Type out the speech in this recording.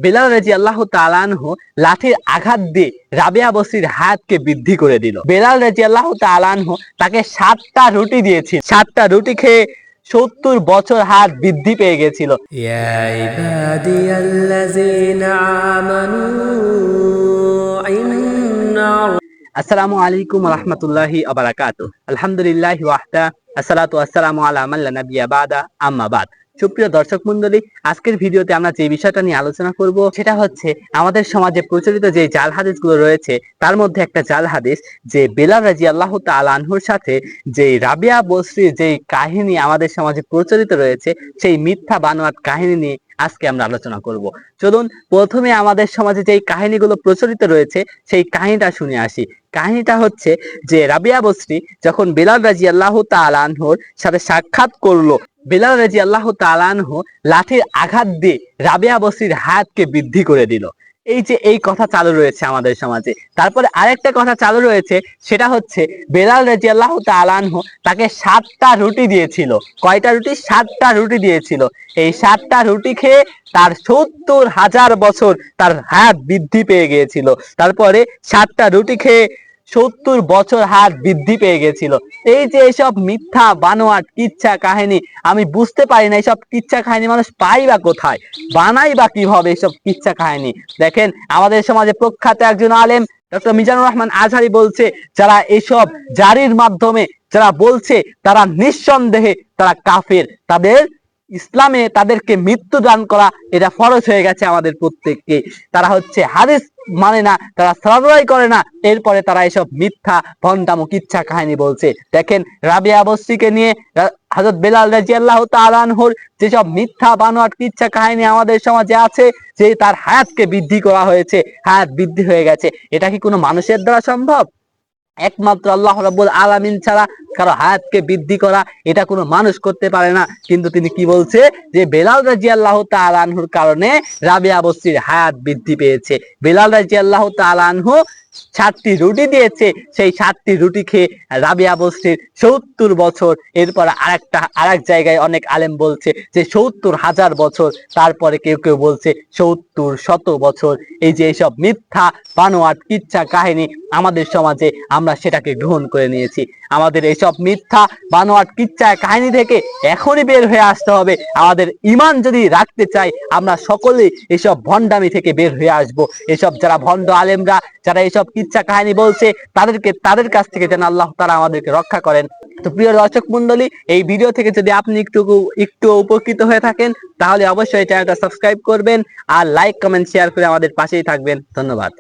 বেলাল রাদিয়াল্লাহু তাআলা আনহু লাঠির আঘাত দিয়ে রাবিয়া বসরির হায়াতকে বৃদ্ধি করে দিল। বেলাল রাদিয়াল্লাহু তাআলা আনহু তাকে 7টা রুটি দিয়েছিল। 7টা রুটি খেয়ে 70 বছর হায়াত বৃদ্ধি পেয়ে গেছিল। ইয়া ইবাদিয়াল্লাযীনা আমানু ইন্না আসসালামু আলাইকুম ওয়া রাহমাতুল্লাহি ওয়া বারাকাতুহু। আলহামদুলিল্লাহি ওয়াহদা, আসসালাতু ওয়াসসালামু আলা মান লা নাবিয়্যা বা'দা, আম্মা বাদ। সুপ্রিয় দর্শক মণ্ডলী, আজকের ভিডিওতে আমরা যে বিষয়টা নিয়ে আলোচনা করব সেটা হচ্ছে আমাদের সমাজে প্রচলিত যে জাল হাদিসগুলো রয়েছে তার মধ্যে একটা জাল হাদিস যে বেলাল রাদিয়াল্লাহু তাআলা আনহুর সাথে যে রাবিয়া বসরির যে কাহিনী আমাদের সমাজে প্রচলিত রয়েছে সেই মিথ্যা বানোয়াট কাহিনী নিয়ে আজকে আমরা আলোচনা করব। চলুন প্রথমে আমাদের সমাজে যেই কাহিনীগুলো প্রচলিত রয়েছে সেই কাহিনীটা শুনে আসি। কাহিনীটা হচ্ছে যে রাবিয়া বসরি যখন বেলাল রাদিয়াল্লাহু তাআলা আনহুর সাথে সাক্ষাৎ করলো, বেলাল রাদিয়াল্লাহু তাআলা আনহু লাঠির আঘাত দিয়ে রাবিয়া বসরির হায়াতকে বৃদ্ধি করে দিল। এই যে এই কথা চালু রয়েছে আমাদের সমাজে। তারপরে আরেকটা কথা চালু রয়েছে, সেটা হচ্ছে বেলাল রাদিয়াল্লাহু তাআলা আনহু তাকে 7টা রুটি দিয়েছিল। কয়টা রুটি? 7টা রুটি দিয়েছিল। এই 7টা রুটি খেয়ে তার 70,000 বছর তার হায়াত বৃদ্ধি পেয়ে গিয়েছিল। তারপরে 7টা রুটি খেয়ে 70 বছর হায়াত বৃদ্ধি পেয়ে গেছিল। এই যে এইসব মিথ্যা বানোয়াট কিচ্ছা কাহিনী, আমি বুঝতে পারি না এইসব কিচ্ছা কাহিনী মানুষ পাই বা কোথায়, বানাই বা কিভাবে এইসব কিচ্ছা কাহিনী। দেখেন আমাদের সমাজে প্রখ্যাত একজন আলেম ডক্টর মিজানুর রহমান আজহারী বলছে, যারা এইসব জারির মাধ্যমে যারা বলছে তারা নিঃসন্দেহে তারা কাফের, তাদের ইসলামে তাদেরকে মৃত্যু দান করা এটা ফরজ হয়ে গেছে আমাদের প্রত্যেককে। তারা হচ্ছে হাদিস মানে না, তারা সালাত করে না, এরপরে তারা এসব মিথ্যা ভণ্ডামো কিচ্ছা কাহিনী বলছে। দেখেন রাবিয়া বসরিকে নিয়ে হযরত বেলাল রাদিয়াল্লাহু তাআলা আনহুর যেসব মিথ্যা বানোয়াট কিচ্ছা কাহিনী আমাদের সমাজে আছে, যে তার হায়াতকে বৃদ্ধি করা হয়েছে, হায়াত বৃদ্ধি হয়ে গেছে, এটা কি কোনো মানুষের দ্বারা সম্ভব? একমাত্র আল্লাহ রাব্বুল আলামিন ছাড়া কারো হায়াতকে বৃদ্ধি করা এটা কোনো মানুষ করতে পারে না। কিন্তু তিনি কি বলছে যে বেলাল রাদিয়াল্লাহু তাআলা আনহুর কারণে রাবিয়া বসরির হায়াত বৃদ্ধি পেয়েছে। বেলাল রাদিয়াল্লাহু তাআলা আনহু 7টি রুটি দিয়েছে, সেই 7টি রুটি খেয়ে রাবিয়া বসরির 70 বছর। এরপর আরেক জায়গায় অনেক আলেম বলছে যে 70,000 বছর, তারপরে কেউ কেউ বলছে 70 বছর। এই যে এইসব মিথ্যা বানোয়াট কিচ্ছা কাহিনী আমাদের সমাজে আমরা সেটাকে গ্রহণ করে নিয়েছি। আমাদের এইসব মিথ্যা বানোয়াট কিচ্ছা কাহিনী থেকে এখনই বের হয়ে আসতে হবে। আমাদের ঈমান যদি রাখতে চাই, আমরা সকলেই এসব ভণ্ডামি থেকে বের হয়ে আসব। এসব যারা ভণ্ড আলেমরা যারা এইসব কিচ্ছা কাহিনী বলছে তাদের কাছ থেকে যেন আল্লাহ তাআলা আমাদেরকে রক্ষা করেন। তো প্রিয় দর্শক মণ্ডলী, এই ভিডিও থেকে যদি আপনি একটু উপকৃত হয়ে থাকেন তাহলে অবশ্যই চ্যানেলটা সাবস্ক্রাইব করবেন আর লাইক কমেন্ট শেয়ার করে আমাদের পাশেই থাকবেন। ধন্যবাদ।